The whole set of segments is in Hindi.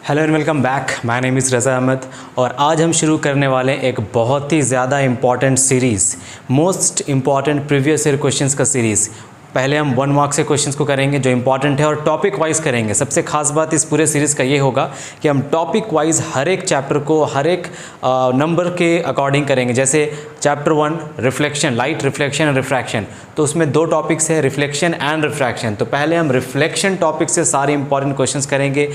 Hello and welcome back. My name is Raza Ahmad और आज हम शुरू करने वाले हैं एक बहुत ही ज़्यादा important series, most important previous year questions का सीरीज़। पहले हम 1 मार्क्स के क्वेश्चंस को करेंगे जो इंपॉर्टेंट है और टॉपिक वाइज करेंगे। सबसे खास बात इस पूरे सीरीज़ का ये होगा कि हम टॉपिक वाइज हर एक चैप्टर को हर एक नंबर के अकॉर्डिंग करेंगे। जैसे chapter 1 reflection, light reflection and refraction, तो उसमें 2 टॉपिक्स है, रिफ्लेक्शन एंड रिफ्रैक्शन। तो पहले हम रिफ्लेक्शन टॉपिक से सारे इंपॉर्टेंट क्वेश्चंस करेंगे,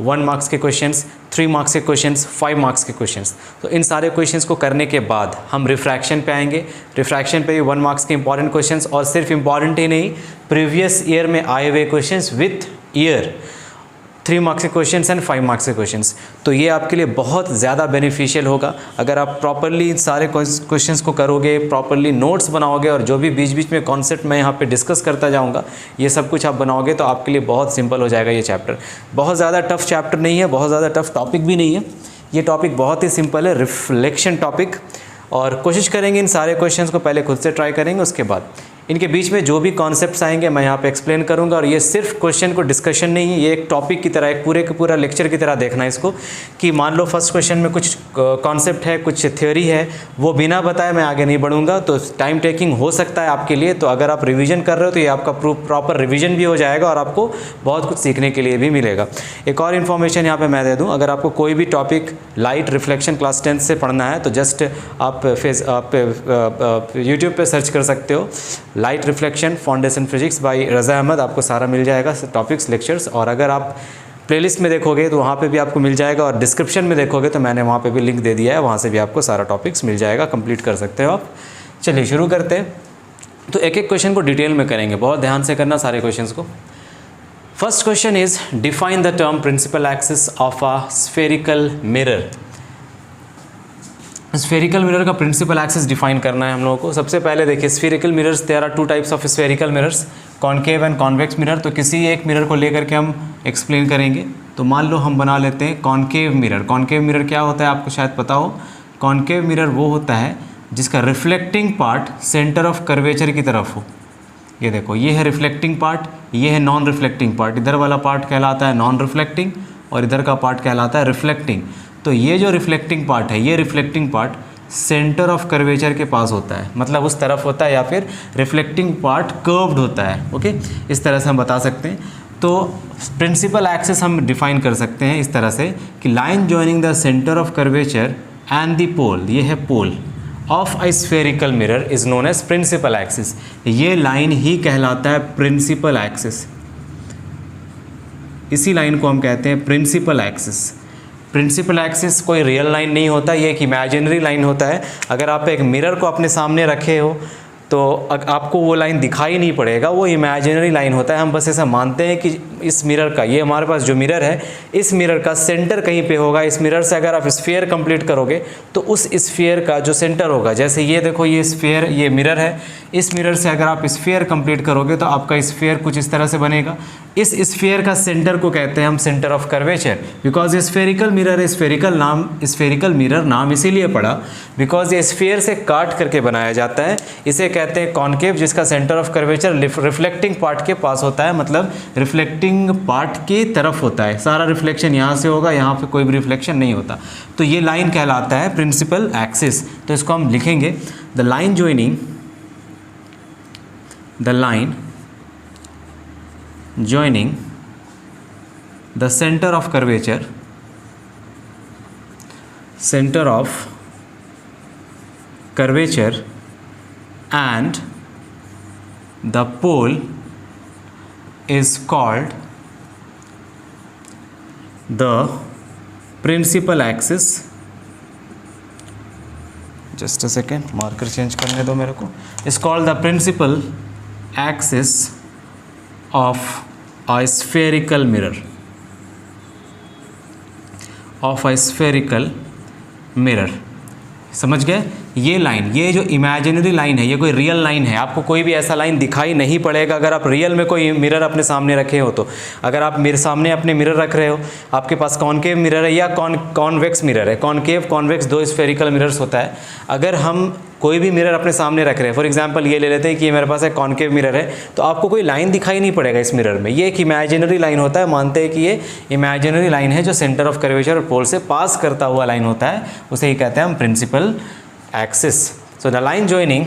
1 मार्क्स के क्वेश्चंस, 3 मार्क्स के क्वेश्चंस, 5 मार्क्स के क्वेश्चंस। तो इन सारे क्वेश्चंस को करने के बाद हम रिफ्रैक्शन पे आएंगे। रिफ्रैक्शन पे भी 1 मार्क्स के इंपॉर्टेंट क्वेश्चंस और सिर्फ इंपॉर्टेंट ही नहीं, प्रीवियस ईयर में आए हुए क्वेश्चंस विथ ईयर, 3 मार्क्स के क्वेश्चंस एंड 5 मार्क्स के क्वेश्चंस। तो ये आपके लिए बहुत ज़्यादा बेनिफिशियल होगा अगर आप प्रॉपरली इन सारे क्वेश्चंस को करोगे, प्रॉपरली नोट्स बनाओगे और जो भी बीच बीच में कॉन्सेप्ट मैं यहाँ पे डिस्कस करता जाऊँगा ये सब कुछ आप बनाओगे तो आपके लिए बहुत सिंपल हो जाएगा ये चैप्टर। बहुत ज़्यादा टफ चैप्टर नहीं है, बहुत ज़्यादा टफ टॉपिक भी नहीं है, ये टॉपिक बहुत ही सिंपल है, रिफ्लेक्शन टॉपिक। और कोशिश करेंगे इन सारे क्वेश्चंस को पहले खुद से ट्राई करेंगे, उसके बाद इनके बीच में जो भी कॉन्सेप्ट्स आएंगे मैं यहाँ पे एक्सप्लेन करूँगा। और ये सिर्फ क्वेश्चन को डिस्कशन नहीं है, ये एक टॉपिक की तरह, एक पूरे के पूरा लेक्चर की तरह देखना है इसको। कि मान लो फर्स्ट क्वेश्चन में कुछ कॉन्सेप्ट है, कुछ थ्योरी है, वो बिना बताए मैं आगे नहीं बढ़ूँगा तो टाइम टेकिंग हो सकता है आपके लिए। तो अगर आप रिविज़न कर रहे हो तो ये आपका प्रॉपर रिविज़न भी हो जाएगा और आपको बहुत कुछ सीखने के लिए भी मिलेगा। एक और इन्फॉर्मेशन यहाँ पर मैं दे दूँ, अगर आपको कोई भी टॉपिक लाइट रिफ्लेक्शन क्लास 10 से पढ़ना है तो जस्ट आप यूट्यूब पर सर्च कर सकते हो, light reflection foundation physics by Raza Ahmad, आपको सारा मिल जाएगा टॉपिक्स, लेक्चर्स। और अगर आप प्लेलिस्ट में देखोगे तो वहाँ पे भी आपको मिल जाएगा और डिस्क्रिप्शन में देखोगे तो मैंने वहाँ पे भी लिंक दे दिया है, वहाँ से भी आपको सारा टॉपिक्स मिल जाएगा, कंप्लीट कर सकते हो आप। चलिए शुरू करते हैं। तो एक एक क्वेश्चन को डिटेल में करेंगे, बहुत ध्यान से करना सारे क्वेश्चन को। First question is define the term principal axis of a spherical mirror. Spherical mirror का प्रिंसिपल एक्सिस डिफाइन करना है हम लोगों को। सबसे पहले देखिए, spherical mirrors, there are 2 types of spherical mirrors, concave and convex mirror. तो किसी एक मिरर को लेकर के हम एक्सप्लेन करेंगे। तो मान लो हम बना लेते हैं कॉनकेव मिरर। कॉनकेव मिरर क्या होता है आपको शायद पता हो। कॉनकेव मिरर वो होता है जिसका reflecting part centre of curvature की तरफ हो। ये देखो, ये है रिफ्लेक्टिंग पार्ट, ये है नॉन रिफ्लेक्टिंग पार्ट। इधर वाला पार्ट कहलाता है नॉन रिफ्लेक्टिंग और इधर का पार्ट कहलाता है रिफ्लेक्टिंग। तो ये जो रिफ्लेक्टिंग पार्ट है, ये reflecting part centre of curvature के पास होता है, मतलब उस तरफ होता है, या फिर रिफ्लेक्टिंग पार्ट कर्व्ड होता है। ओके, इस तरह से हम बता सकते हैं। तो प्रिंसिपल एक्सिस हम डिफाइन कर सकते हैं इस तरह से कि line joining the centre of curvature and the pole, ये है pole of a spherical mirror is known as principal axis. ये लाइन ही कहलाता है प्रिंसिपल एक्सिस, इसी लाइन को हम कहते हैं प्रिंसिपल एक्सिस। प्रिंसिपल एक्सिस कोई रियल लाइन नहीं होता, ये एक इमेजिनरी लाइन होता है। अगर आप एक मिरर को अपने सामने रखे हो तो आपको वो लाइन दिखाई नहीं पड़ेगा, वो इमेजिनरी लाइन होता है। हम बस ऐसा मानते हैं कि इस मिरर का, ये हमारे पास जो मिरर है, इस मिरर का सेंटर कहीं पे होगा। इस मिरर से अगर आप स्फीयर कंप्लीट करोगे तो उस स्फीयर का जो सेंटर होगा, जैसे ये देखो, ये स्फीयर, ये मिरर है, इस मिरर से अगर आप स्फीयर कंप्लीट करोगे तो आपका स्फीयर कुछ इस तरह से बनेगा। इस स्फीयर का सेंटर को कहते हैं हम सेंटर ऑफ कर्वेचर, बिकॉज ये स्फेरिकल मिरर है। स्फेरिकल मिरर नाम इसीलिए पड़ा बिकॉज ये स्फीयर से काट करके बनाया जाता है। इसे कहते हैं कॉनकेव, जिसका centre of curvature reflecting part के पास होता है, मतलब रिफ्लेक्टिंग पार्ट की तरफ होता है। सारा रिफ्लेक्शन यहाँ से होगा, यहाँ पे कोई भी रिफ्लेक्शन नहीं होता। तो ये लाइन कहलाता है प्रिंसिपल एक्सिस। तो इसको हम लिखेंगे the line joining the center of curvature and the pole is called the principal axis. Just a second, marker change करने दो मेरे को। is called the principal axis of a spherical mirror। समझ गए? ये लाइन, ये जो इमेजिनरी लाइन है, ये कोई रियल लाइन है। आपको कोई भी ऐसा लाइन दिखाई नहीं पड़ेगा अगर आप रियल में कोई मिरर अपने सामने रखे हो। तो अगर आप मेरे सामने अपने मिरर रख रहे हो, आपके पास कॉनकेव मिरर है या कॉन्वेक्स मिरर है। कॉनकेव कॉन्वेक्स 2 स्फेरिकल मिरर्स होता है। अगर हम कोई भी मिरर अपने सामने रख रहे हैं, फॉर एग्जांपल ये ले लेते हैं कि ये मेरे पास एक कॉन्केव मिरर है, तो आपको कोई लाइन दिखाई नहीं पड़ेगा इस मिरर में, ये एक इमेजिनरी लाइन होता है, मानते हैं कि ये इमेजिनरी लाइन है जो सेंटर ऑफ कर्वेचर और पोल से पास करता हुआ लाइन होता है, उसे ही कहते हैं हम principal axis. So the line joining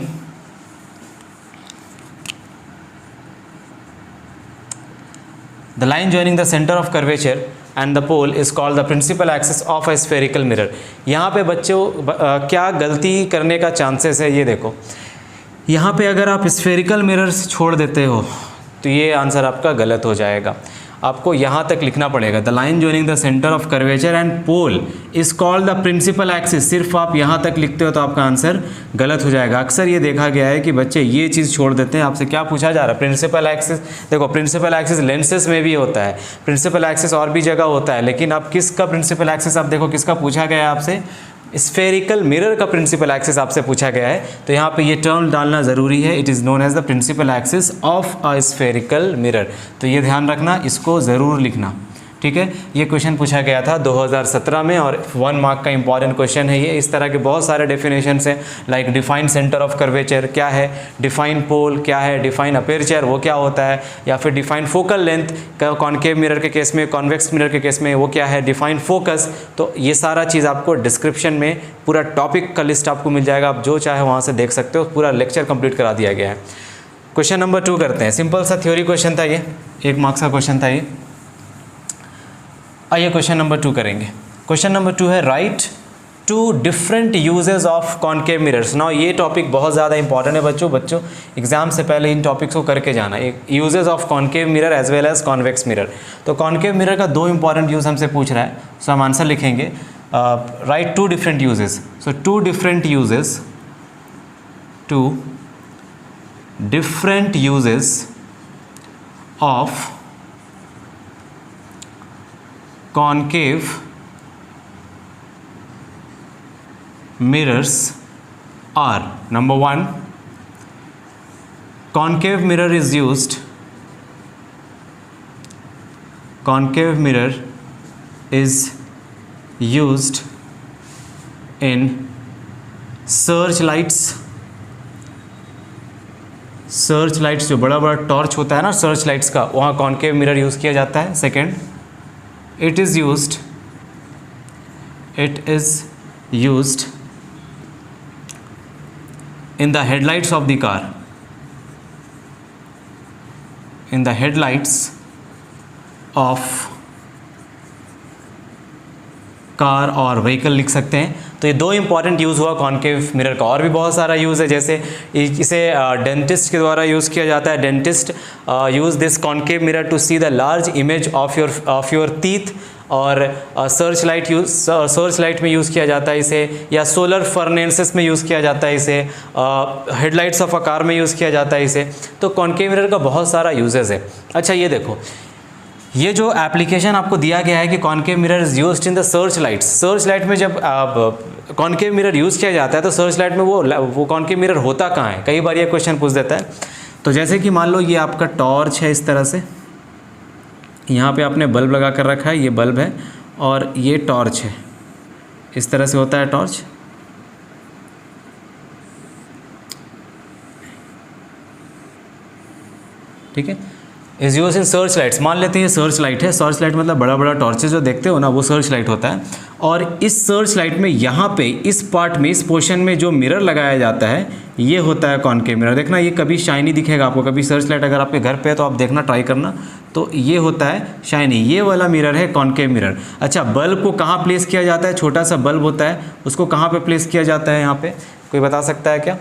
the center of curvature and the pole is called the principal axis of a spherical mirror। यहाँ पे बच्चों क्या गलती करने का चांसेस है, ये देखो, यहाँ पे अगर आप स्फेरिकल मिरर छोड़ देते हो तो ये आंसर आपका गलत हो जाएगा। आपको यहाँ तक लिखना पड़ेगा, the line joining the centre of curvature and pole is called the principal axis. सिर्फ आप यहाँ तक लिखते हो तो आपका आंसर गलत हो जाएगा। अक्सर ये देखा गया है कि बच्चे ये चीज़ छोड़ देते हैं। आपसे क्या पूछा जा रहा है, प्रिंसिपल एक्सिस। देखो प्रिंसिपल एक्सिस लेंसेज में भी होता है, प्रिंसिपल एक्सिस और भी जगह होता है, लेकिन अब किसका प्रिंसिपल एक्सिस, आप देखो किसका पूछा गया है आपसे, स्फेरिकल मिरर का प्रिंसिपल एक्सिस आपसे पूछा गया है, तो यहाँ पे ये टर्म डालना ज़रूरी है। It is known as the principal axis of a spherical mirror. तो ये ध्यान रखना, इसको ज़रूर लिखना, ठीक है। ये क्वेश्चन पूछा गया था 2017 में और 1 मार्क का इंपॉर्टेंट क्वेश्चन है ये। इस तरह के बहुत सारे डेफिनेशंस हैं, like define centre of curvature क्या है, डिफाइन पोल क्या है, डिफाइन अपेरचर वो क्या होता है, या फिर define focal length concave mirror के केस में, कॉन्वेक्स मिरर के केस में वो क्या है, डिफाइन फोकस। तो ये सारा चीज़ आपको डिस्क्रिप्शन में पूरा टॉपिक का लिस्ट आपको मिल जाएगा, आप जो चाहे वहाँ से देख सकते हो, पूरा लेक्चर कंप्लीट करा दिया गया है। क्वेश्चन नंबर 2 करते हैं। सिंपल सा थ्योरी क्वेश्चन था ये, 1 मार्क्स का क्वेश्चन था ये। आइए क्वेश्चन नंबर 2 करेंगे। क्वेश्चन नंबर 2 है, right 2 different uses of concave mirrors. Now ये टॉपिक बहुत ज़्यादा इंपॉर्टेंट है बच्चों एग्जाम से पहले इन टॉपिक्स को करके जाना। एक uses of concave mirror as well as convex mirror. तो कॉन्केव मिरर का 2 इंपॉर्टेंट यूज़ हमसे पूछ रहा है, सो हम आंसर लिखेंगे, right 2 different uses. So 2 different uses, 2 different uses of concave mirrors are, number 1, concave mirror is used in searchlights जो बड़ा बड़ा टॉर्च होता है ना सर्च लाइट्स का, वहाँ कॉन्केव मिरर यूज़ किया जाता है। Second, it is used in the headlights of the car, in the headlights of car और व्हीकल लिख सकते हैं। तो ये 2 इंपॉर्टेंट यूज़ हुआ कॉन्केव मिरर का। और भी बहुत सारा यूज़ है, जैसे इसे डेंटिस्ट के द्वारा यूज़ किया जाता है। Dentist use this concave mirror to see the large image of your teeth. और सर्च लाइट में यूज़ किया जाता है इसे, या सोलर फर्नेसेस में यूज़ किया जाता है इसे, हेडलाइट्स ऑफ अ कार में यूज़ किया जाता है इसे। तो कॉन्केव मिरर का बहुत सारा यूजेस है। अच्छा ये देखो, ये जो एप्लीकेशन आपको दिया गया है कि concave mirror is used in the search light में जब कॉन्केव मिरर यूज़ किया जाता है तो सर्च लाइट में वो कॉन्केव मिरर होता कहाँ है, कई बार ये क्वेश्चन पूछ देता है। तो जैसे कि मान लो ये आपका टॉर्च है, इस तरह से यहाँ पे आपने बल्ब लगा कर रखा है, ये बल्ब है और ये टॉर्च है, इस तरह से होता है टॉर्च। ठीक है, is use in search lights. मान लेते हैं ये सर्च लाइट है, सर्च लाइट मतलब बड़ा बड़ा टॉर्चेस जो देखते हो ना, वो सर्च लाइट होता है। और इस सर्च लाइट में यहाँ पे इस पार्ट में, इस पोर्शन में जो मिरर लगाया जाता है ये होता है कॉन्केव मिरर। देखना ये कभी शाइनी दिखेगा आपको, कभी सर्च लाइट अगर आपके घर पे है तो आप देखना, ट्राई करना, तो ये होता है शाइनी, ये वाला मिरर है कॉन्केव मिरर। अच्छा, बल्ब को कहाँ प्लेस किया जाता है, छोटा सा बल्ब होता है, उसको कहाँ पे प्लेस किया जाता है, यहाँ पे कोई बता सकता है क्या?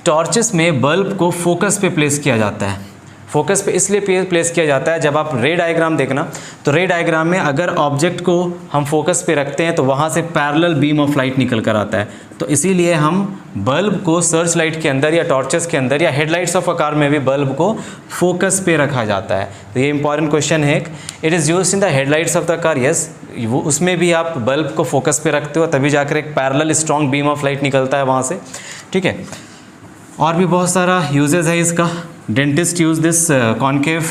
टॉर्चेस में बल्ब को फोकस पे प्लेस किया जाता है। फोकस पे इसलिए प्लेस किया जाता है, जब आप रे डायग्राम देखना तो रे डायग्राम में अगर ऑब्जेक्ट को हम फोकस पे रखते हैं तो वहाँ से पैरेलल बीम ऑफ लाइट निकल कर आता है। तो इसीलिए हम बल्ब को सर्च लाइट के अंदर या टॉर्चेस के अंदर या हेडलाइट्स ऑफ अ कार में भी बल्ब को फोकस पे रखा जाता है। तो ये इंपॉर्टेंट क्वेश्चन है। It is used in the headlights of the car, yes, वो उसमें भी आप बल्ब को फोकस पे रखते हो तभी जाकर एक parallel strong beam of light निकलता है वहाँ से। ठीक है, और भी बहुत सारा यूजेस है इसका। Dentist use this concave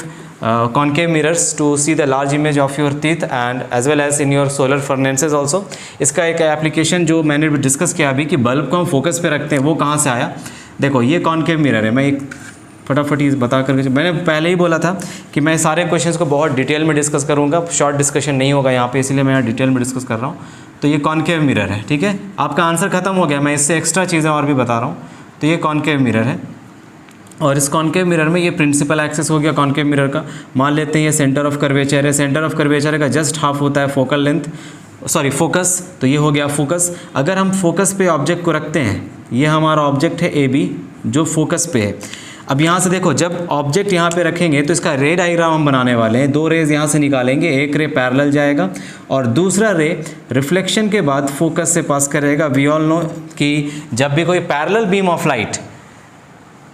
concave mirrors to see the large image of your teeth and as well as in your solar furnaces also। इसका एक एप्लीकेशन जो मैंने डिस्कस किया अभी कि बल्ब को हम फोकस पे रखते हैं, वो कहाँ से आया। देखो ये कॉन्केव मिरर है, मैं एक फटाफट ये बता करके, मैंने पहले ही बोला था कि मैं सारे क्वेश्चंस को बहुत डिटेल में डिस्कस करूँगा, शॉर्ट डिस्कशन नहीं होगा यहाँ पे, इसलिए मैं डिटेल में डिस्कस कर रहा हूँ। तो ये कॉन्केव मिरर है, ठीक है। आपका आंसर खत्म हो गया, मैं इससे एक्स्ट्रा चीज़ें और भी बता रहा हूँ। तो ये कॉन्केव मिरर है और इस कॉन्केव मिरर में ये प्रिंसिपल एक्सिस हो गया कॉन्केव मिरर का। मान लेते हैं ये सेंटर ऑफ कर्वेचर है, सेंटर ऑफ कर्वेचर का जस्ट हाफ होता है फोकल लेंथ, सॉरी फोकस, तो ये हो गया फोकस। अगर हम फोकस पे ऑब्जेक्ट को रखते हैं, ये हमारा ऑब्जेक्ट है AB जो फोकस पे है। अब यहाँ से देखो, जब ऑब्जेक्ट यहाँ पे रखेंगे तो इसका रे डायग्राम हम बनाने वाले हैं। 2 रेज यहाँ से निकालेंगे, एक रे पैरेलल जाएगा और दूसरा रे रिफ्लेक्शन के बाद फोकस से पास करेगा। वी ऑल नो कि जब भी कोई पैरेलल बीम ऑफ लाइट,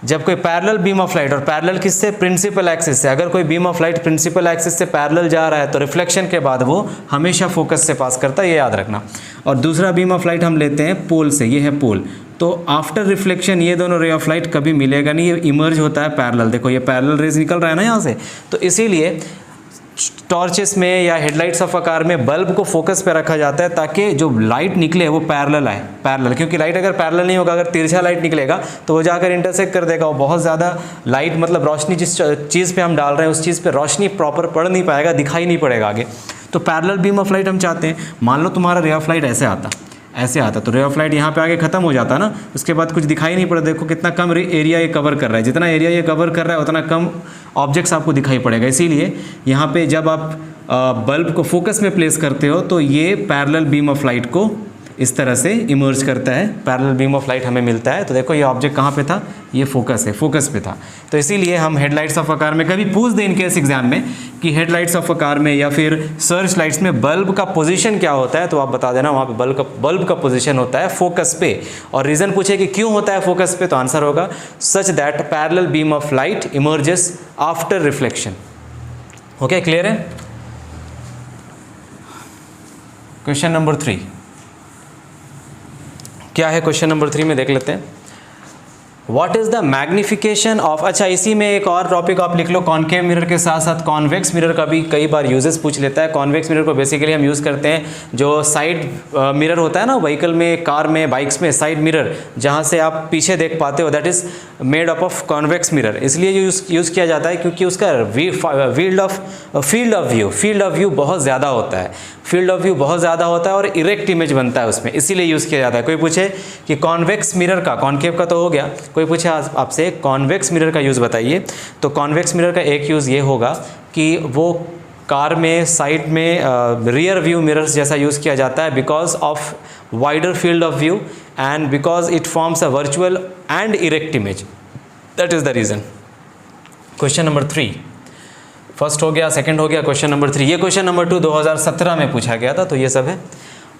जब कोई पैरेलल बीम ऑफ लाइट, और पैरेलल किससे, प्रिंसिपल एक्सिस से, अगर कोई beam of light principal axis से पैरेलल जा रहा है तो रिफ्लेक्शन के बाद वो हमेशा फोकस से पास करता है, ये याद रखना। और दूसरा बीम ऑफ लाइट हम लेते हैं पोल से, ये है पोल। तो आफ्टर रिफ्लेक्शन ये दोनों रे ऑफ लाइट कभी मिलेगा नहीं, ये इमर्ज होता है पैरेलल। देखो ये पैरेलल रेज निकल रहा है ना यहाँ से, तो इसीलिए टॉर्चेस में या हेडलाइट्स ऑफ आकार में बल्ब को फोकस पे रखा जाता है ताकि जो लाइट निकले वो पैरेलल आए, पैरेलल। क्योंकि लाइट अगर पैरेलल नहीं होगा, अगर तिरछा लाइट निकलेगा तो वो जाकर इंटरसेक्ट कर देगा, वो बहुत ज़्यादा लाइट, मतलब रोशनी जिस चीज़ पे हम डाल रहे हैं उस चीज़ पे रोशनी प्रॉपर पड़ नहीं पाएगा, दिखाई नहीं पड़ेगा आगे। तो पैरेलल बीम ऑफ लाइट हम चाहते हैं। मान लो तुम्हारा रे ऑफ लाइट ऐसे आता तो रे ऑफ लाइट यहाँ पे आगे खत्म हो जाता ना, उसके बाद कुछ दिखाई नहीं पड़ा। देखो कितना कम एरिया ये कवर कर रहा है, जितना एरिया ये कवर कर रहा है उतना कम ऑब्जेक्ट्स आपको दिखाई पड़ेगा। इसीलिए यहाँ पे जब आप बल्ब को फोकस में प्लेस करते हो तो ये पैरेलल बीम ऑफ लाइट को इस तरह से इमर्ज करता है, पैरेलल बीम ऑफ लाइट हमें मिलता है। तो देखो ये ऑब्जेक्ट कहाँ पे था, ये फोकस है, फोकस पे था। तो इसीलिए हम हेडलाइट्स ऑफ आकार में, कभी पूछ दें इनकेस एग्जाम में कि हेडलाइट्स ऑफ आकार में या फिर सर्च लाइट्स में बल्ब का पोजीशन क्या होता है, तो आप बता देना वहाँ पे बल्ब का पोजीशन होता है फोकस पे। और रीज़न पूछे कि क्यों होता है फोकस पे, तो आंसर होगा such that parallel beam of light emerges after reflection. Okay, clear है। क्वेश्चन नंबर 3 क्या है, क्वेश्चन नंबर 3 में देख लेते हैं। What is the magnification of, अच्छा इसी में एक और टॉपिक आप लिख लो, कॉन्केव मिरर के साथ साथ कॉन्वेक्स मिरर का भी कई बार यूजेस पूछ लेता है। कॉन्वेक्स मिरर को बेसिकली हम यूज़ करते हैं, जो साइड मिरर होता है ना व्हीकल में, कार में, बाइक्स में, साइड मिरर जहाँ से आप पीछे देख पाते हो, that is made up of convex mirror. इसलिए यूज़ किया जाता है क्योंकि उसका फील्ड ऑफ व्यू बहुत ज़्यादा होता है, फील्ड ऑफ व्यू बहुत ज़्यादा होता है और इरेक्ट इमेज बनता है उसमें, इसीलिए यूज़ किया जाता है। कोई पूछे कि कॉन्वेक्स मिरर का, कॉन्केव का तो हो गया, कोई पूछे आपसे कॉन्वेक्स मिरर का यूज़ बताइए, तो कॉन्वेक्स मिरर का एक यूज़ ये होगा कि वो कार में साइड में रियर व्यू मिरर्स जैसा यूज़ किया जाता है, because of wider field of view and because it forms a virtual and erect image, that is the reason. Question number 3 first हो गया, सेकंड हो गया, क्वेश्चन नंबर 3। ये क्वेश्चन नंबर 2 2017 में पूछा गया था, तो ये सब है।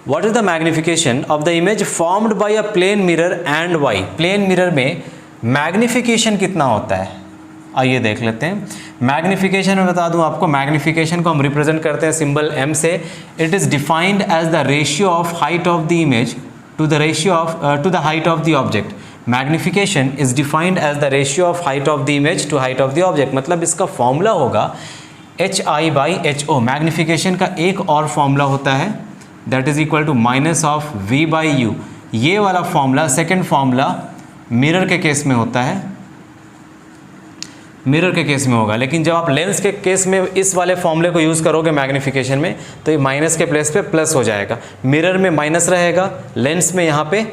What is the magnification of the image formed by a plane mirror and why. Plane mirror में मैग्निफिकेशन कितना होता है, आइए देख लेते हैं। मैग्निफिकेशन में बता दूं आपको, मैग्निफिकेशन को हम रिप्रेजेंट करते हैं सिंबल M से। It is defined as the ratio of height of the image to the ratio of to the height of the object. Magnification is defined as the ratio of height of the image to height of the object. मतलब इसका फॉर्मूला होगा HI/HO। मैग्निफिकेशन का एक और फॉर्मूला होता है, that is equal to -V/U। ये वाला फॉर्मूला, सेकेंड फॉर्मूला मिरर के केस में होता है, मिरर के केस में होगा। लेकिन जब आप लेंस के केस में इस वाले फॉर्मूले को यूज़ करोगे मैग्निफिकेशन में, तो ये माइनस के प्लेस पे प्लस हो जाएगा। मिरर में माइनस रहेगा, लेंस में यहाँ पे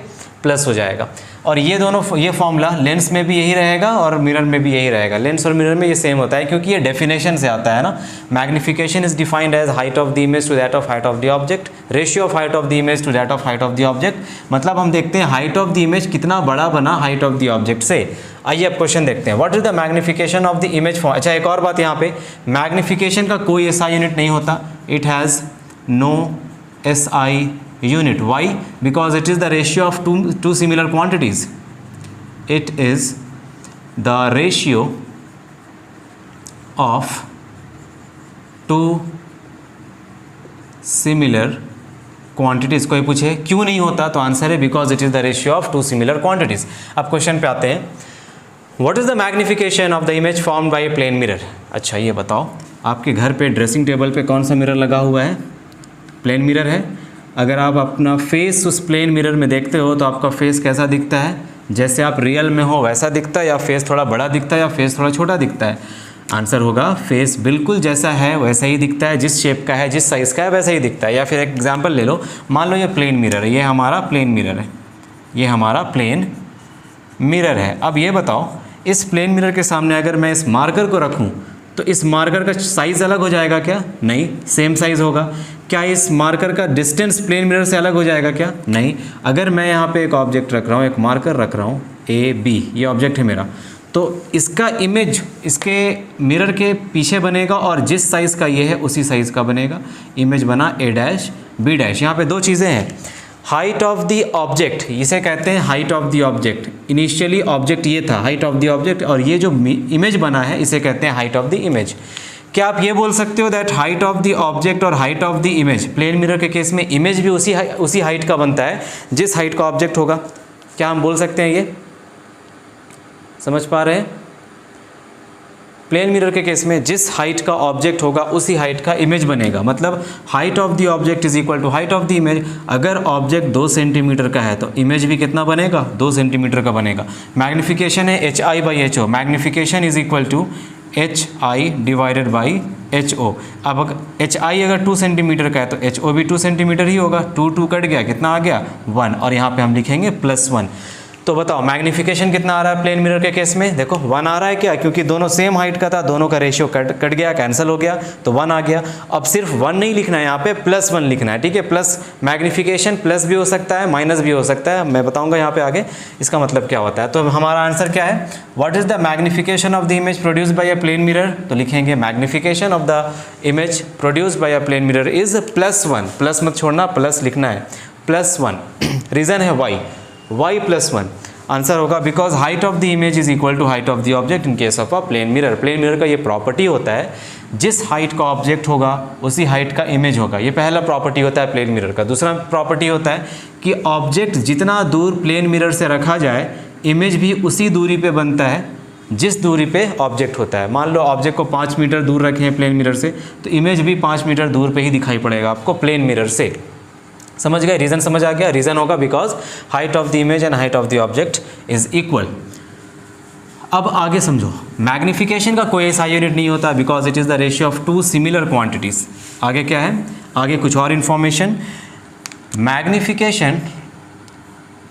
प्लस हो जाएगा। और ये दोनों, ये फॉर्मूला लेंस में भी यही रहेगा और मिरर में भी यही रहेगा। लेंस और मिरर में ये सेम होता है क्योंकि ये डेफिनेशन से आता है ना। Magnification is defined as height of the image to that of height of the object, ratio of height of the image to that of height of the object. मतलब हम देखते हैं हाइट ऑफ द इमेज कितना बड़ा बना हाइट ऑफ द ऑब्जेक्ट से। आइए अब क्वेश्चन देखते हैं, what is the magnification of the image for. अच्छा एक और बात, यहाँ पे मैग्निफिकेशन का कोई ऐसा यूनिट नहीं होता, it has no SI unit. Why? Because it is the ratio of two similar quantities. It is the ratio of two similar quantities. कोई पूछे क्यों नहीं होता, तो आंसर है because it is the ratio of two similar quantities. अब क्वेश्चन पे आते हैं, what is the magnification of the image formed by a plane mirror. अच्छा ये बताओ, आपके घर पे ड्रेसिंग टेबल पे कौन सा मिरर लगा हुआ है? प्लेन मिरर है। अगर आप अपना फेस उस प्लेन मिरर में देखते हो तो आपका फेस कैसा दिखता है? जैसे आप रियल में हो वैसा दिखता है, या फेस थोड़ा बड़ा दिखता है, या फेस थोड़ा छोटा दिखता है? आंसर होगा फेस बिल्कुल जैसा है वैसा ही दिखता है, जिस शेप का है जिस साइज़ का है वैसा ही दिखता है। या फिर एक एग्जांपल ले लो, मान लो ये प्लेन मिरर है, ये हमारा प्लेन मिरर है, ये हमारा प्लेन मिरर है। अब ये बताओ, इस प्लेन मिरर के सामने अगर मैं इस मार्कर को रखूं तो इस मार्कर का साइज़ अलग हो जाएगा क्या? नहीं, सेम साइज़ होगा। क्या इस मार्कर का डिस्टेंस प्लेन मिरर से अलग हो जाएगा क्या? नहीं। अगर मैं यहाँ पे एक ऑब्जेक्ट रख रहा हूँ, एक मार्कर रख रहा हूँ AB, ये ऑब्जेक्ट है मेरा, तो इसका इमेज इसके मिरर के पीछे बनेगा और जिस साइज़ का ये है उसी साइज़ का बनेगा। इमेज बना A', B'। यहाँ पे दो चीज़ें हैं, हाइट ऑफ द ऑब्जेक्ट, इसे कहते हैं height of the object. Initially object ये था, हाइट ऑफ द ऑब्जेक्ट, और ये जो इमेज बना है इसे कहते हैं हाइट ऑफ द इमेज। क्या आप ये बोल सकते हो that height of the object और height of the image, plane mirror के केस में इमेज भी उसी हाइट का बनता है जिस हाइट का ऑब्जेक्ट होगा? क्या हम बोल सकते हैं? ये समझ पा रहे हैं? प्लेन मिरर के केस में जिस हाइट का ऑब्जेक्ट होगा उसी हाइट का इमेज बनेगा। मतलब height of the object is equal to height of the image. अगर ऑब्जेक्ट 2 सेंटीमीटर का है तो इमेज भी कितना बनेगा? 2 सेंटीमीटर का बनेगा। मैग्निफिकेशन है HI/HO, magnification is equal to HI divided by HO। अब HI अगर 2 सेंटीमीटर का है तो HO भी 2 सेंटीमीटर ही होगा। 2 कट गया, कितना आ गया? 1, और यहाँ पे हम लिखेंगे +1। तो बताओ मैग्निफिकेशन कितना आ रहा है प्लेन मिरर के केस में? देखो 1 आ रहा है। क्या? क्योंकि दोनों सेम हाइट का था, दोनों का रेशियो कट गया, कैंसिल हो गया, तो 1 आ गया। अब सिर्फ 1 नहीं लिखना है, यहाँ पे +1 लिखना है, ठीक है? प्लस मैग्निफिकेशन प्लस भी हो सकता है, माइनस भी हो सकता है, मैं बताऊंगा यहाँ पे आगे इसका मतलब क्या होता है। तो हमारा आंसर क्या है? What is the magnification of the image produced by a plane mirror? तो लिखेंगे magnification of the image produced by a plane mirror is +1। Plus मत छोड़ना, प्लस लिखना है, +1। रीजन है y +1। आंसर होगा because height of the image is equal to height of the object in case of a plane mirror. Plane mirror का ये प्रॉपर्टी होता है, जिस हाइट का ऑब्जेक्ट होगा उसी हाइट का इमेज होगा। ये पहला प्रॉपर्टी होता है प्लेन मिरर का। दूसरा प्रॉपर्टी होता है कि ऑब्जेक्ट जितना दूर प्लेन मिरर से रखा जाए, इमेज भी उसी दूरी पे बनता है जिस दूरी पे ऑब्जेक्ट होता है। मान लो ऑब्जेक्ट को 5 मीटर दूर रखें प्लेन मिरर से, तो इमेज भी 5 मीटर दूर पे ही दिखाई पड़ेगा आपको प्लेन मिरर से। समझ गए? रीज़न समझ आ गया? रीज़न होगा because height of the image and height of the object is equal. अब आगे समझो, मैग्निफिकेशन का कोई ऐसा यूनिट नहीं होता because it is the ratio of 2 similar quantities. आगे क्या है? आगे कुछ और इन्फॉर्मेशन। मैग्निफिकेशन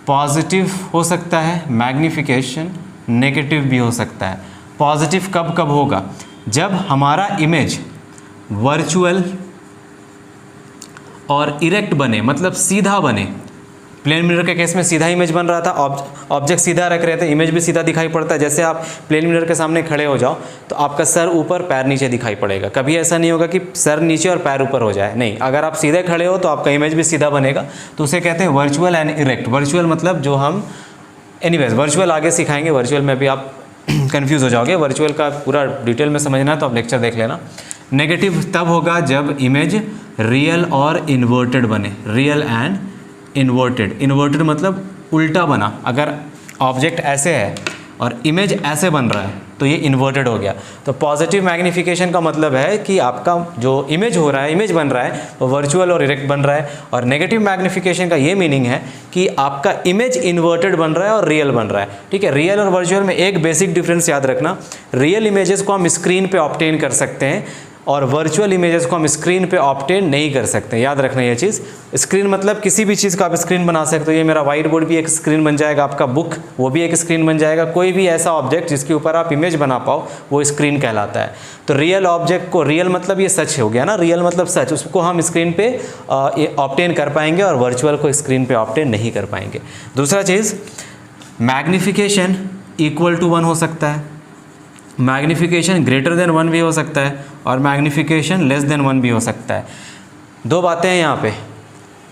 पॉजिटिव हो सकता है, मैग्निफिकेशन नेगेटिव भी हो सकता है। पॉजिटिव कब कब होगा? जब हमारा इमेज वर्चुअल और इरेक्ट बने, मतलब सीधा बने। प्लेन मिरर के केस में सीधा इमेज बन रहा था, ऑब्जेक्ट सीधा रख रहे थे, इमेज भी सीधा दिखाई पड़ता है। जैसे आप प्लेन मिरर के सामने खड़े हो जाओ तो आपका सर ऊपर पैर नीचे दिखाई पड़ेगा। कभी ऐसा नहीं होगा कि सर नीचे और पैर ऊपर हो जाए, नहीं। अगर आप सीधे खड़े हो तो आपका इमेज भी सीधा बनेगा, तो उसे कहते हैं वर्चुअल एंड इरेक्ट। वर्चुअल मतलब जो हम एनीवेज वर्चुअल आगे सिखाएंगे, वर्चुअल में भी आप कन्फ्यूज़ हो जाओगे। वर्चुअल का पूरा डिटेल में समझना है तो आप लेक्चर देख लेना। नेगेटिव तब होगा जब इमेज रियल और इन्वर्टेड बने, रियल एंड इन्वर्टेड। इन्वर्टेड मतलब उल्टा बना। अगर ऑब्जेक्ट ऐसे है और इमेज ऐसे बन रहा है तो ये इन्वर्टेड हो गया। तो पॉजिटिव मैग्निफिकेशन का मतलब है कि आपका जो इमेज हो रहा है, इमेज बन रहा है, वो वर्चुअल और इरेक्ट बन रहा है। और नेगेटिव मैग्निफिकेशन का ये मीनिंग है कि आपका इमेज इन्वर्टेड बन रहा है और रियल बन रहा है, ठीक है? रियल और वर्चुअल में एक बेसिक डिफरेंस याद रखना, रियल इमेजेस को हम स्क्रीन पे ऑब्टेन कर सकते हैं और वर्चुअल इमेजेस को हम स्क्रीन पे ऑब्टेन नहीं कर सकते। याद रखना ये चीज़। स्क्रीन मतलब किसी भी चीज़ का आप स्क्रीन बना सकते हो। ये मेरा वाइट बोर्ड भी एक स्क्रीन बन जाएगा, आपका बुक वो भी एक स्क्रीन बन जाएगा। कोई भी ऐसा ऑब्जेक्ट जिसके ऊपर आप इमेज बना पाओ वो स्क्रीन कहलाता है। तो रियल ऑब्जेक्ट को, रियल मतलब ये सच हो गया ना, रियल मतलब सच, उसको हम स्क्रीन पे ऑब्टेन कर पाएंगे और वर्चुअल को स्क्रीन पे ऑब्टेन नहीं कर पाएंगे। दूसरा चीज़, मैग्निफिकेशन इक्वल टू 1 हो सकता है, मैग्निफिकेशन ग्रेटर देन 1 भी हो सकता है और मैग्निफिकेशन लेस देन 1 भी हो सकता है। दो बातें हैं यहाँ पे।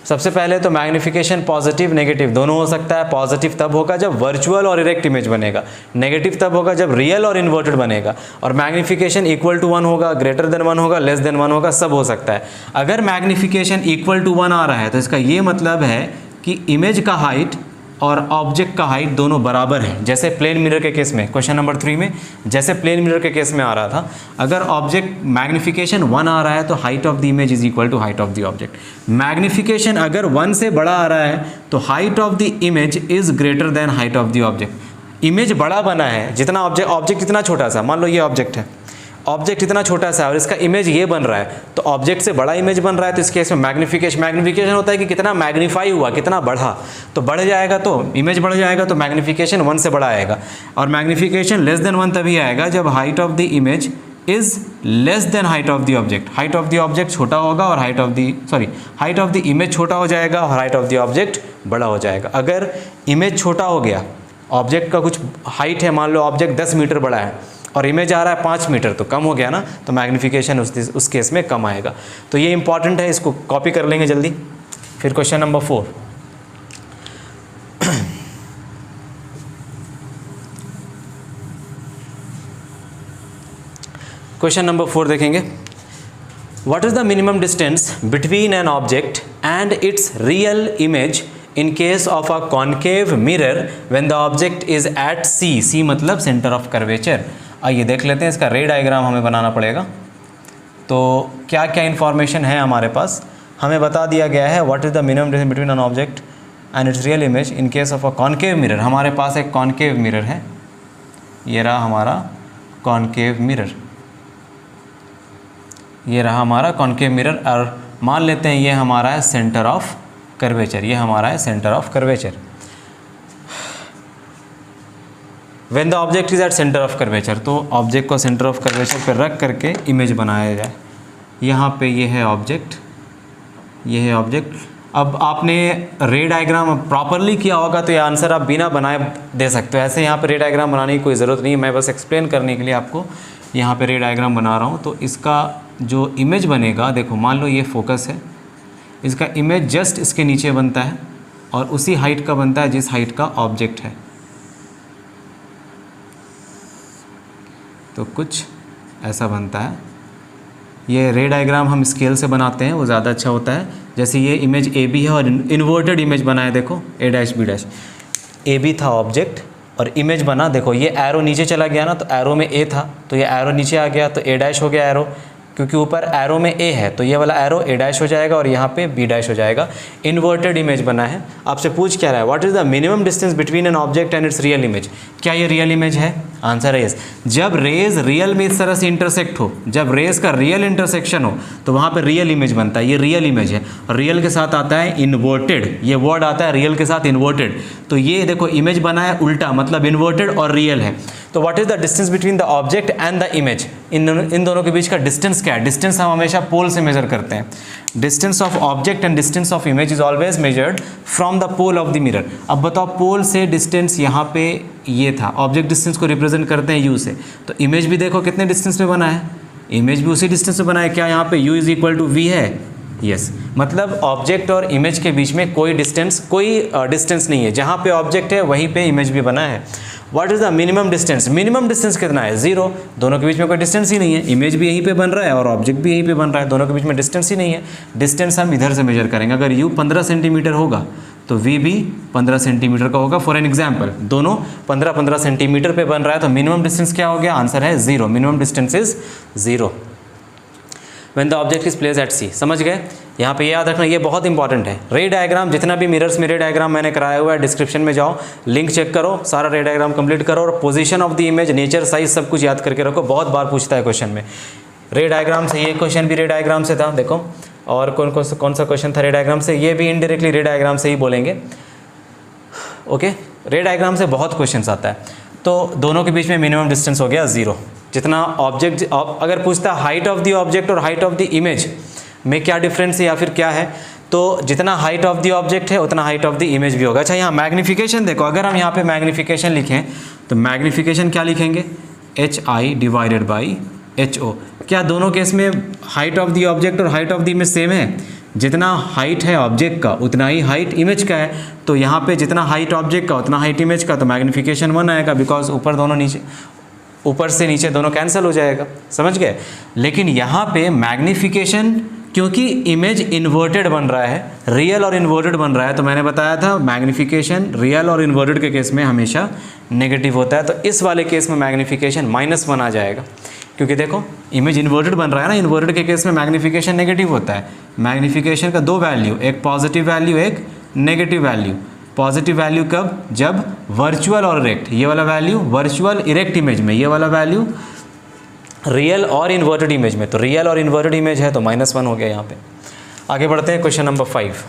सबसे पहले तो मैग्निफिकेशन पॉजिटिव नेगेटिव दोनों हो सकता है। पॉजिटिव तब होगा जब वर्चुअल और इरेक्ट इमेज बनेगा, नेगेटिव तब होगा जब रियल और इन्वर्टेड बनेगा। और मैग्निफिकेशन इक्वल टू 1 होगा, ग्रेटर देन 1 होगा, लेस देन 1 होगा, सब हो सकता है। अगर मैग्निफिकेशन इक्वल टू 1 आ रहा है तो इसका ये मतलब है कि इमेज का हाइट और ऑब्जेक्ट का हाइट दोनों बराबर है, जैसे प्लेन मिरर के केस में क्वेश्चन नंबर 3 में जैसे प्लेन मिरर के केस में आ रहा था, अगर ऑब्जेक्ट मैग्निफिकेशन 1 आ रहा है तो height of the image is equal to height of the object. Magnification अगर 1 से बड़ा आ रहा है तो height of the image is greater than height of the object. Image बड़ा बना है, जितना ऑब्जेक्ट इतना छोटा सा, मान लो ये ऑब्जेक्ट है, ऑब्जेक्ट इतना छोटा सा है और इसका इमेज ये बन रहा है, तो ऑब्जेक्ट से बड़ा इमेज बन रहा है, तो इस केस में मैग्निफिकेशन होता है कि कितना मैग्नीफाई हुआ, कितना बढ़ा, तो बढ़ जाएगा तो इमेज बढ़ जाएगा, तो मैग्निफिकेशन 1 से बड़ा आएगा। और मैग्निफिकेशन लेस देन 1 तभी आएगा जब height of the image is less than height of the object. Height of the object छोटा होगा और हाइट ऑफ द इमेज छोटा हो जाएगा और हाइट ऑफ द ऑब्जेक्ट बड़ा हो जाएगा। अगर इमेज छोटा हो गया, ऑब्जेक्ट का कुछ हाइट है, मान लो ऑब्जेक्ट 10 मीटर बड़ा है और इमेज आ रहा है 5 मीटर, तो कम हो गया ना, तो मैग्निफिकेशन उस केस में कम आएगा। तो ये इंपॉर्टेंट है, इसको कॉपी कर लेंगे जल्दी। फिर क्वेश्चन नंबर 4, क्वेश्चन नंबर 4 देखेंगे। What is the minimum distance between an object and it's real image in case of a concave mirror when the object is at C मतलब सेंटर ऑफ कर्वेचर। आइए देख लेते हैं, इसका रे डायग्राम हमें बनाना पड़ेगा। तो क्या क्या इन्फॉर्मेशन है हमारे पास, हमें बता दिया गया है what is the minimum distance between an object and it's real image in case of a concave mirror. हमारे पास एक कॉन्केव मिरर है, ये रहा हमारा कॉन्केव मिरर, ये रहा हमारा कॉन्केव मिरर, और मान लेते हैं ये हमारा है सेंटर ऑफ कर्वेचर, ये हमारा है centre of curvature. When the object is at centre of curvature, तो ऑब्जेक्ट को सेंटर ऑफ कर्वेचर पर रख करके इमेज बनाया जाए। यहाँ पे ये है ऑब्जेक्ट, ये है ऑब्जेक्ट। अब आपने रे डायग्राम प्रॉपरली किया होगा तो ये आंसर आप बिना बनाए दे सकते हो। ऐसे यहाँ पे रे डायग्राम बनाने की कोई ज़रूरत नहीं है, मैं बस एक्सप्लेन करने के लिए आपको यहाँ पे रे डायग्राम बना रहा हूँ। तो इसका जो इमेज बनेगा, देखो मान लो ये फोकस है, इसका इमेज जस्ट इसके नीचे बनता है और उसी हाइट का बनता है जिस हाइट का ऑब्जेक्ट है। तो कुछ ऐसा बनता है। ये रे डायग्राम हम स्केल से बनाते हैं, वो ज़्यादा अच्छा होता है। जैसे ये इमेज ए बी है और इन्वर्टेड इमेज बना है, देखो A dash B dash. A B था ऑब्जेक्ट और इमेज बना, देखो ये एरो नीचे चला गया ना, तो एरो में ए था तो ये एरो नीचे आ गया, तो ए डैश हो गया एरो, क्योंकि ऊपर एरो में ए है तो ये वाला एरो ए डैश हो जाएगा और यहाँ पे बी डैश हो जाएगा। इन्वर्टेड इमेज बना है। आपसे पूछ क्या रहा है, what is the minimum distance between an object and it's real image. क्या ये रियल इमेज है? आंसर है यस। जब रेज रियल में इस तरह से इंटरसेक्ट हो, जब रेज का रियल इंटरसेक्शन हो तो वहाँ पर रियल इमेज बनता है। ये रियल इमेज है और रियल के साथ आता है इन्वर्टेड, ये वर्ड आता है रियल के साथ इन्वर्टेड। तो ये देखो इमेज बना है उल्टा, मतलब इन्वर्टेड और रियल है। तो what is the distance between the object and the image, इन दोनों के बीच का डिस्टेंस क्या है? डिस्टेंस हम हमेशा पोल से मेजर करते हैं। Distance of object and distance of image is always measured from the pole of the mirror. अब बताओ, पोल से डिस्टेंस यहाँ पे ये था, ऑब्जेक्ट डिस्टेंस को रिप्रेजेंट करते हैं यू से, तो इमेज भी देखो कितने डिस्टेंस में बना है, इमेज भी उसी डिस्टेंस में बना है। क्या यहाँ पे u is equal to v है? यस। मतलब ऑब्जेक्ट और इमेज के बीच में कोई डिस्टेंस नहीं है, जहाँ पे ऑब्जेक्ट है वहीं पे इमेज भी बना है। What is the minimum distance? Minimum distance कितना है? 0। दोनों के बीच में कोई डिस्टेंस ही नहीं है, इमेज भी यहीं पे बन रहा है और ऑब्जेक्ट भी यहीं पे बन रहा है, दोनों के बीच में डिस्टेंस ही नहीं है। डिस्टेंस हम इधर से मेजर करेंगे। अगर u 15 सेंटीमीटर होगा तो v भी 15 सेंटीमीटर का होगा। फॉर एन एग्जाम्पल, दोनों 15-15 सेंटीमीटर पे बन रहा है, तो मिनिमम डिस्टेंस क्या हो गया? आंसर है 0। Minimum distance is 0 when the object is place at C. समझ गए? यहाँ पे याद रखना, ये बहुत इंपॉर्टेंट है। रे डायग्राम, जितना भी मिरर्स में रे डायग्राम मैंने कराया हुआ है, डिस्क्रिप्शन में जाओ, लिंक चेक करो, सारा रे डायग्राम कंप्लीट करो और position of the image, nature, size सब कुछ याद करके रखो। बहुत बार पूछता है क्वेश्चन में रे डायग्राम से। ये क्वेश्चन भी रे डायग्राम से था, देखो। और कौन सा क्वेश्चन था रे डायग्राम से? ये भी इनडायरेक्टली रे डायग्राम से ही बोलेंगे। ओके, रे डायग्राम से बहुत क्वेश्चन आता है। तो दोनों के बीच में मिनिमम डिस्टेंस हो गया 0। जितना ऑब्जेक्ट, अगर पूछता हाइट ऑफ द ऑब्जेक्ट और हाइट ऑफ द इमेज में क्या डिफरेंस है या फिर क्या है, तो जितना हाइट ऑफ द ऑब्जेक्ट है उतना हाइट ऑफ द इमेज भी होगा। अच्छा, यहाँ मैग्निफिकेशन देखो, अगर हम यहाँ पे मैग्निफिकेशन लिखें तो मैग्निफिकेशन क्या लिखेंगे? HI divided by HO। क्या दोनों केस में हाइट ऑफ द ऑब्जेक्ट और height of the image same है? जितना हाइट है ऑब्जेक्ट का उतना ही हाइट इमेज का है। तो यहाँ पे जितना हाइट ऑब्जेक्ट का उतना हाइट इमेज का, तो मैग्निफिकेशन 1 आएगा, बिकॉज ऊपर से नीचे दोनों कैंसिल हो जाएगा। समझ गए? लेकिन यहाँ पे मैग्निफिकेशन क्योंकि इमेज इन्वर्टेड बन रहा है, रियल और इन्वर्टेड बन रहा है, तो मैंने बताया था मैग्नीफिकेशन रियल और इन्वर्टेड के केस में हमेशा नेगेटिव होता है। तो इस वाले केस में मैग्नीफिकेशन -1 आ जाएगा, क्योंकि देखो इमेज इन्वर्टेड बन रहा है ना, इन्वर्टेड के केस में मैग्नीफिकेशन नेगेटिव होता है। मैग्नीफिकेशन का 2 वैल्यू, एक पॉजिटिव वैल्यू एक नेगेटिव वैल्यू। पॉजिटिव वैल्यू कब? जब वर्चुअल और इरेक्ट, ये वाला वैल्यू वर्चुअल इरेक्ट इमेज में, ये वाला वैल्यू रियल और इन्वर्टेड इमेज में। तो रियल और इन्वर्टेड इमेज है तो -1 हो गया यहाँ पे। आगे बढ़ते हैं, question number 5।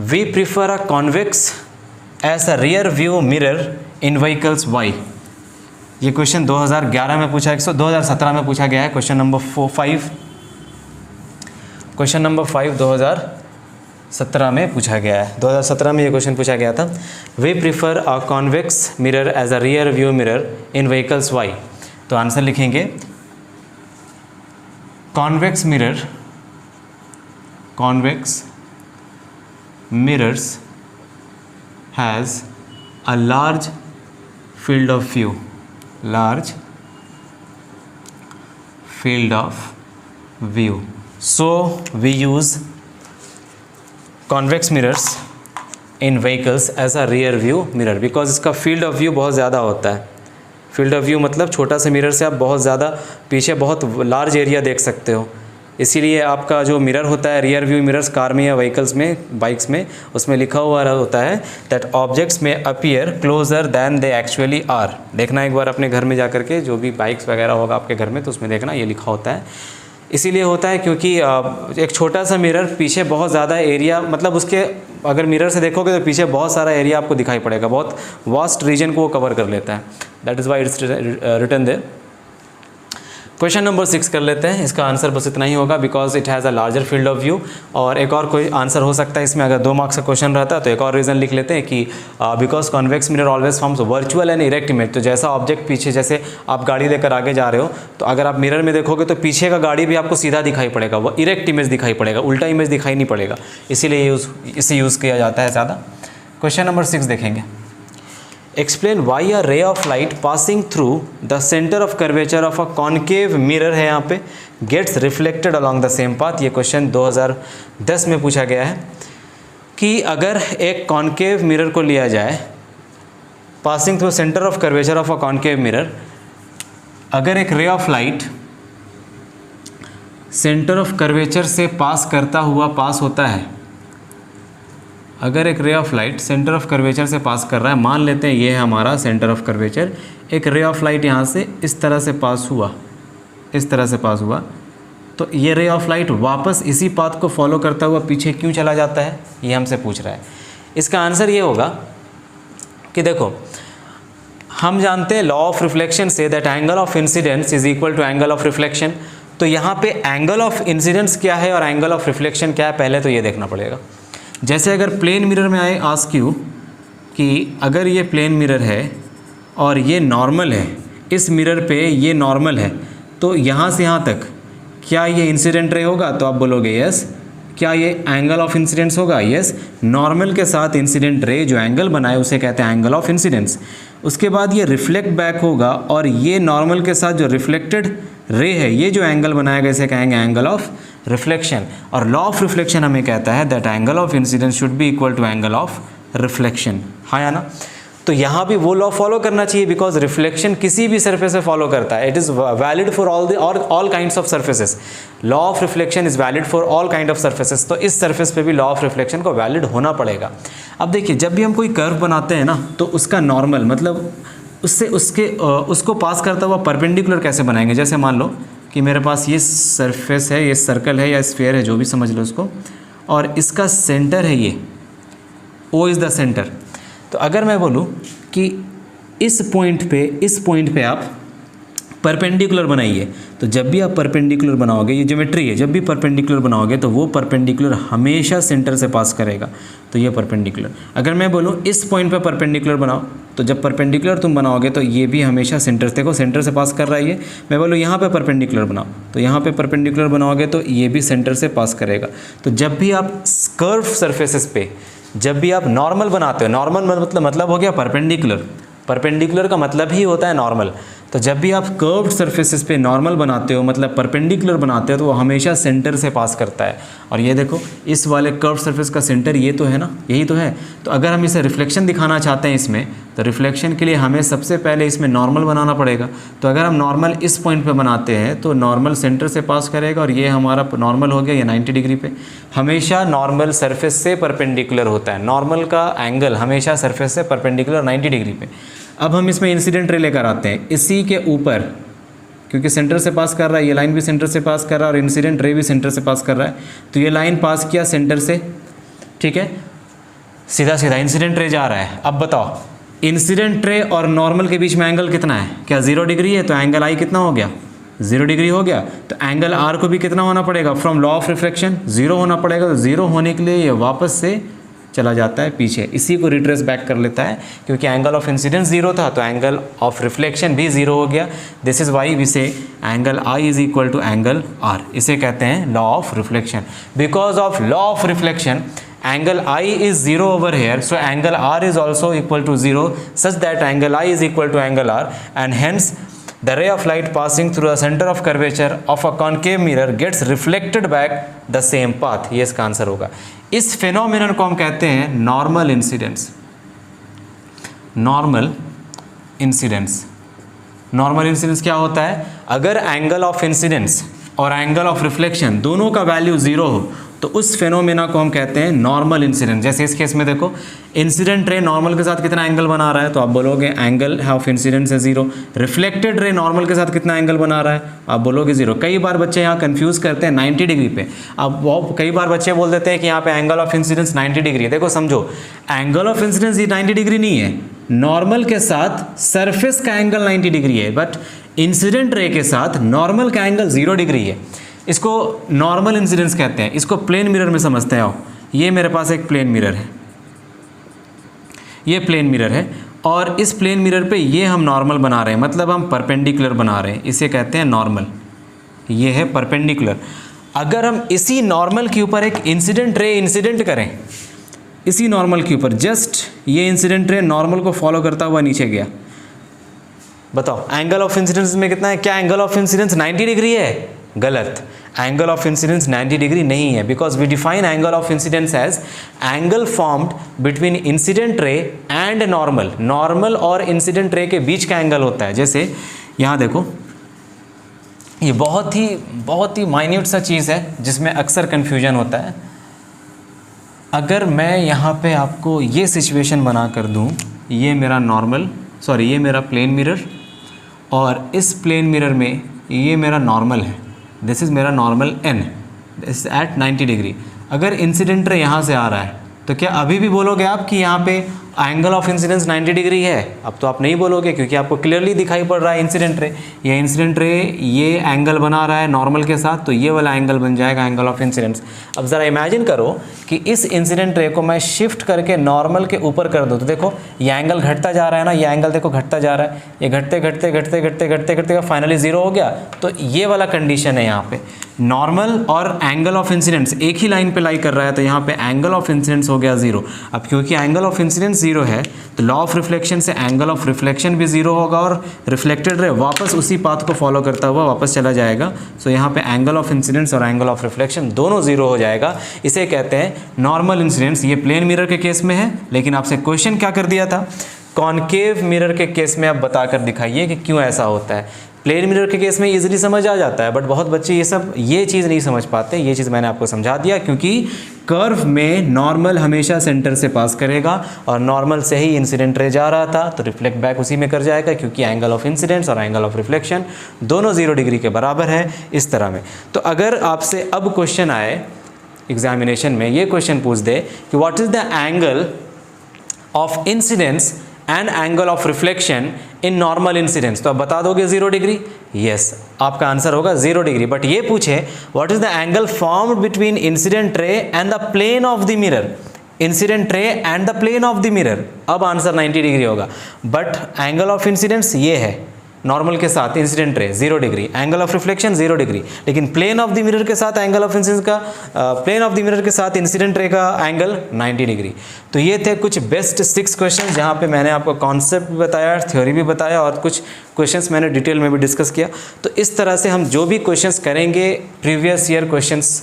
We prefer a convex as a rear view mirror in vehicles why. ये क्वेश्चन 2011 में पूछा, 2017 में पूछा गया है। क्वेश्चन नंबर 5, क्वेश्चन नंबर 5 2017 में पूछा गया है। 2017 में ये क्वेश्चन पूछा गया था। We prefer a convex mirror as a rear view mirror in vehicles why. तो आंसर लिखेंगे convex mirror, convex mirrors has a large field of view, large field of view. So we use convex mirrors in vehicles as a rear view mirror because इसका field of view बहुत ज़्यादा होता है। field of view मतलब छोटा सा मिरर से आप बहुत ज़्यादा पीछे बहुत लार्ज एरिया देख सकते हो, इसीलिए आपका जो मिरर होता है रियर व्यू मिरर्स कार में या व्हीकल्स में, बाइक्स में, उसमें लिखा हुआ होता है दैट ऑब्जेक्ट्स में appear closer than they actually are. देखना एक बार अपने घर में जा कर के, जो भी बाइक्स वगैरह होगा आपके घर में तो उसमें देखना ये लिखा होता है। इसीलिए होता है क्योंकि एक छोटा सा मिरर पीछे बहुत ज़्यादा एरिया, मतलब उसके अगर मिरर से देखोगे तो पीछे बहुत सारा एरिया आपको दिखाई पड़ेगा, बहुत वास्ट रीजन को वो कवर कर लेता है। That is why it's written there. Question number 6 कर लेते हैं। इसका आंसर बस इतना ही होगा because it has a larger field of view. और एक और कोई आंसर हो सकता है इसमें, अगर 2 मार्क्स का क्वेश्चन रहता है तो एक और रीज़न लिख लेते हैं कि because convex mirror always forms virtual and erect image. तो जैसा ऑब्जेक्ट पीछे, जैसे आप गाड़ी लेकर आगे जा रहे हो तो अगर आप मिरर में देखोगे तो पीछे का गाड़ी भी आपको सीधा दिखाई पड़ेगा, वो इरेक्ट इमेज दिखाई पड़ेगा, उल्टा इमेज दिखाई नहीं पड़ेगा, इसीलिए इसे यूज़ किया जाता है ज़्यादा। क्वेश्चन नंबर 6 देखेंगे। Explain why a ray of light passing through the centre of curvature of a concave mirror है यहाँ पे gets reflected along the same path. ये क्वेश्चन 2010 में पूछा गया है कि अगर एक कॉन्केव मिरर को लिया जाए, passing through centre of curvature of a concave mirror, अगर एक रे of light centre of curvature से पास करता हुआ पास होता है, अगर एक रे of light centre of curvature से पास कर रहा है, मान लेते हैं ये है हमारा सेंटर ऑफ कर्वेचर, एक रे ऑफ लाइट यहाँ से इस तरह से पास हुआ, इस तरह से पास हुआ, तो ये रे ऑफ लाइट वापस इसी पाथ को फॉलो करता हुआ पीछे क्यों चला जाता है, ये हमसे पूछ रहा है। इसका आंसर ये होगा कि देखो, हम जानते हैं लॉ ऑफ रिफ्लेक्शन से that angle of incidence is equal to angle of reflection. तो यहाँ पे एंगल ऑफ इंसिडेंस क्या है और एंगल ऑफ रिफ्लेक्शन क्या है, पहले तो ये देखना पड़ेगा। जैसे अगर प्लेन मिरर में आए आस्क यू कि अगर ये प्लेन मिरर है और ये नॉर्मल है, इस मिरर पे ये नॉर्मल है, तो यहाँ से यहाँ तक क्या ये इंसिडेंट रे होगा, तो आप बोलोगे यस। क्या ये एंगल ऑफ इंसिडेंस होगा, यस। नॉर्मल के साथ इंसिडेंट रे जो एंगल बनाए उसे कहते हैं एंगल ऑफ इंसिडेंस। उसके बाद ये रिफ्लेक्ट बैक होगा और ये नॉर्मल के साथ जो रिफ्लेक्टेड रे है, ये जो एंगल बनाएगा इसे कहेंगे एंगल ऑफ रिफ्लेक्शन। और लॉ ऑफ रिफ्लेक्शन हमें कहता है that angle of incidence should be equal to angle of reflection. हाँ या ना? तो यहाँ भी वो लॉ फॉलो करना चाहिए बिकॉज रिफ्लेक्शन किसी भी सरफेस से फॉलो करता है। It is valid for all kinds of surfaces. Law of reflection is valid for all kind of surfaces. तो इस सरफेस पे भी लॉ ऑफ रिफ्लेक्शन को वैलिड होना पड़ेगा। अब देखिए, जब भी हम कोई कर्व बनाते हैं ना, तो उसका नॉर्मल मतलब उससे उसको पास करता हुआ परपेंडिकुलर कैसे बनाएंगे। जैसे मान लो कि मेरे पास ये सरफेस है, ये सर्कल है या स्फीयर है, जो भी समझ लो उसको, और इसका सेंटर है ये, O इज़ द सेंटर। तो अगर मैं बोलूँ कि इस पॉइंट पे आप परपेंडिकुलर बनाइए, तो जब भी आप परपेंडिकुलर बनाओगे, ये ज्योमेट्री है, जब भी परपेंडिकुलर बनाओगे तो वो परपेंडिकुलर हमेशा सेंटर से पास करेगा, तो ये परपेंडिकुलर। अगर मैं बोलूँ इस पॉइंट पे परपेंडिकुलर बनाओ, तो जब परपेंडिकुलर तुम बनाओगे तो ये भी हमेशा सेंटर, देखो सेंटर से पास कर रहा है ये। मैं बोलूँ यहाँ पे परपेंडिकुलर बनाओ, तो यहाँ पे परपेंडिकुलर बनाओगे तो ये भी सेंटर से पास करेगा। तो जब भी आप कर्व सरफेसेस पे, जब भी आप नॉर्मल बनाते हो, नॉर्मल मतलब हो गया परपेंडिकुलर, परपेंडिकुलर का मतलब ही होता है नॉर्मल। तो जब भी आप कर्व्ड सरफेसेस पे नॉर्मल बनाते हो, मतलब परपेंडिकुलर बनाते हो, तो वो हमेशा सेंटर से पास करता है। और ये देखो, इस वाले कर्व्ड सरफेस का सेंटर ये तो है ना, यही तो है। तो अगर हम इसे रिफ्लेक्शन दिखाना चाहते हैं इसमें, तो रिफ्लेक्शन के लिए हमें सबसे पहले इसमें नॉर्मल बनाना पड़ेगा। तो अगर हम नॉर्मल इस पॉइंट पे बनाते हैं तो नॉर्मल सेंटर से पास करेगा, और ये हमारा नॉर्मल हो गया, ये 90 डिग्री पे। हमेशा नॉर्मल सरफेस से परपेंडिकुलर होता है, नॉर्मल का एंगल हमेशा सरफेस से परपेंडिकुलर 90 डिग्री पे। अब हम इसमें इंसिडेंट रे लेकर आते हैं इसी के ऊपर, क्योंकि सेंटर से पास कर रहा है, ये लाइन भी सेंटर से पास कर रहा है और इंसिडेंट रे भी सेंटर से पास कर रहा है। तो ये लाइन पास किया सेंटर से, ठीक है, सीधा सीधा इंसिडेंट रे जा रहा है। अब बताओ, इंसिडेंट रे और नॉर्मल के बीच में एंगल कितना है? क्या 0 डिग्री है? तो एंगल आई कितना हो गया? 0 डिग्री हो गया। तो एंगल आर को भी कितना होना पड़ेगा? फ्रॉम लॉ ऑफ रिफ्लेक्शन 0 होना पड़ेगा। तो 0 होने के लिए ये वापस से चला जाता है पीछे, इसी को रिट्रेस बैक कर लेता है, क्योंकि एंगल ऑफ इंसिडेंस 0 था तो एंगल ऑफ रिफ्लेक्शन भी 0 हो गया। This is why we say angle i is equal to angle r. इसे कहते हैं law of reflection. Because of law of reflection angle I is 0 over here, so angle R is also equal to 0, such that angle I is equal to angle R, and hence the ray of light passing through the center of curvature of a concave mirror gets reflected back the same path। ये इसका आंसर होगा। इस फिनोमिनन को हम कहते हैं normal incidence. Normal incidence, normal incidence क्या होता है? अगर एंगल ऑफ इंसिडेंस और एंगल ऑफ रिफ्लेक्शन दोनों का वैल्यू 0 हो तो उस फेनोमेना को हम कहते हैं नॉर्मल इंसिडेंस। जैसे इस केस में देखो, इंसिडेंट रे नॉर्मल के साथ कितना एंगल बना रहा है, तो आप बोलोगे एंगल ऑफ इंसिडेंस है 0। रिफ्लेक्टेड रे नॉर्मल के साथ कितना एंगल बना रहा है, आप बोलोगे 0। कई बार बच्चे यहाँ कंफ्यूज करते हैं 90 डिग्री पे। अब कई बार बच्चे बोल देते हैं कि यहाँ पे एंगल ऑफ इंसिडेंस 90 डिग्री है। देखो समझो, एंगल ऑफ इंसिडेंस ये 90 डिग्री नहीं है, नॉर्मल के साथ सरफेस का एंगल 90 डिग्री है, बट इंसिडेंट रे के साथ नॉर्मल का एंगल 0 डिग्री है। इसको नॉर्मल इंसिडेंस कहते हैं। इसको प्लेन मिरर में समझते हैं। आओ, ये मेरे पास एक प्लेन मिरर है, ये प्लेन मिरर है, और इस प्लेन मिरर पे ये हम नॉर्मल बना रहे हैं, मतलब हम परपेंडिकुलर बना रहे हैं, इसे कहते हैं नॉर्मल। ये है परपेंडिकुलर। अगर हम इसी नॉर्मल के ऊपर एक इंसिडेंट रे इंसिडेंट करें, इसी नॉर्मल के ऊपर जस्ट ये इंसिडेंट रे नॉर्मल को फॉलो करता हुआ नीचे गया, बताओ एंगल ऑफ इंसिडेंस में कितना है? क्या एंगल ऑफ इंसिडेंस 90 डिग्री है? गलत, एंगल ऑफ इंसिडेंस 90 डिग्री नहीं है, because we define angle of incidence as angle formed between incident ray and normal. Normal और इंसिडेंट रे के बीच का एंगल होता है। जैसे यहाँ देखो, ये बहुत ही माइन्यूट सा चीज़ है जिसमें अक्सर कन्फ्यूजन होता है। अगर मैं यहाँ पे आपको ये सिचुएशन बना कर दूँ, ये मेरा ये मेरा प्लेन मिरर, और इस प्लेन मिरर में ये मेरा नॉर्मल है, दिस इज़ मेरा normal n, this eight 90 degree. अगर इंसिडेंट रे यहाँ से आ रहा है तो क्या अभी भी बोलोगे आप कि यहाँ पे एंगल ऑफ इंसिडेंस 90 डिग्री है? अब तो आप नहीं बोलोगे, क्योंकि आपको क्लियरली दिखाई पड़ रहा है इंसिडेंट रे। ये इंसिडेंट रे ये एंगल बना रहा है नॉर्मल के साथ, तो ये वाला एंगल बन जाएगा एंगल ऑफ इंसिडेंस। अब ज़रा इमेजिन करो कि इस इंसिडेंट रे को मैं शिफ्ट करके नॉर्मल के ऊपर कर दूँ, तो देखो ये एंगल घटता जा रहा है ना, ये एंगल देखो घटता जा रहा है, ये घटते घटते घटते घटते घटते घटते फाइनली 0 हो गया। तो ये वाला कंडीशन है यहाँ पे, नॉर्मल और एंगल ऑफ इंसिडेंस एक ही लाइन पे लाई कर रहा है, तो यहाँ पे एंगल ऑफ इंसिडेंस हो गया 0। अब क्योंकि एंगल ऑफ इंसिडेंस 0 है तो लॉ ऑफ रिफ्लेक्शन से एंगल ऑफ रिफ्लेक्शन भी 0 होगा, और रिफ्लेक्टेड रे वापस उसी पाथ को फॉलो करता हुआ वापस चला जाएगा। सो यहाँ पे एंगल ऑफ इंसिडेंस और एंगल ऑफ रिफ्लेक्शन दोनों 0 हो जाएगा। इसे कहते हैं नॉर्मल इंसिडेंस। ये प्लेन मिरर के केस में है, लेकिन आपसे क्वेश्चन क्या कर दिया था, कॉनकेव मिरर के केस में आप बताकर दिखाइए कि क्यों ऐसा होता है। प्लेन मिरर के केस में इजीली समझ आ जाता है, बट बहुत बच्चे ये चीज़ नहीं समझ पाते। ये चीज़ मैंने आपको समझा दिया, क्योंकि कर्व में नॉर्मल हमेशा सेंटर से पास करेगा, और नॉर्मल से ही इंसिडेंट रे जा रहा था तो रिफ्लेक्ट बैक उसी में कर जाएगा, क्योंकि एंगल ऑफ इंसिडेंस और एंगल ऑफ रिफ्लेक्शन दोनों 0 डिग्री के बराबर है। इस तरह में तो अगर आपसे अब क्वेश्चन आए एग्जामिनेशन में, ये क्वेश्चन पूछ दे कि what is the angle of incidence and angle of reflection in normal incidence, तो आप बता दोगे 0 डिग्री। यस, आपका आंसर होगा 0 डिग्री। बट ये पूछे what is the angle formed between incident ray and the plane of the mirror, incident ray and the plane of the mirror, अब आंसर 90 डिग्री होगा। बट एंगल ऑफ इंसिडेंस ये है, नॉर्मल के साथ incident ray 0 degree, angle of reflection 0 degree, लेकिन प्लेन ऑफ द मिरर के साथ एंगल ऑफ इंसिडेंस का प्लेन ऑफ द मिरर के साथ इंसिडेंट रे का एंगल 90 डिग्री। तो ये थे कुछ बेस्ट 6 क्वेश्चन जहाँ पे मैंने आपको कॉन्सेप्ट भी बताया, थ्योरी भी बताया और कुछ क्वेश्चंस मैंने डिटेल में भी डिस्कस किया। तो इस तरह से हम जो भी क्वेश्चंस करेंगे प्रीवियस ईयर क्वेश्चंस,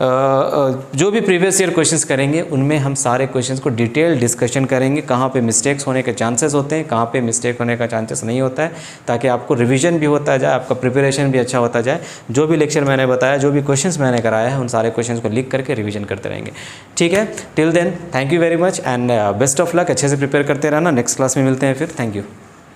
जो भी प्रीवियस ईयर क्वेश्चंस करेंगे उनमें हम सारे क्वेश्चंस को डिटेल डिस्कशन करेंगे, कहाँ पे मिस्टेक्स होने के चांसेस होते हैं, कहाँ पे मिस्टेक होने का चांसेस नहीं होता है, ताकि आपको रिवीजन भी होता जाए, आपका प्रिपरेशन भी अच्छा होता जाए। जो भी लेक्चर मैंने बताया, जो भी क्वेश्चंस मैंने कराया है, उन सारे क्वेश्चंस को लिख करके रिवीजन करते रहेंगे। ठीक है, till then thank you very much and best of luck. अच्छे से प्रिपेयर करते रहना। नेक्स्ट क्लास में मिलते हैं फिर। Thank you.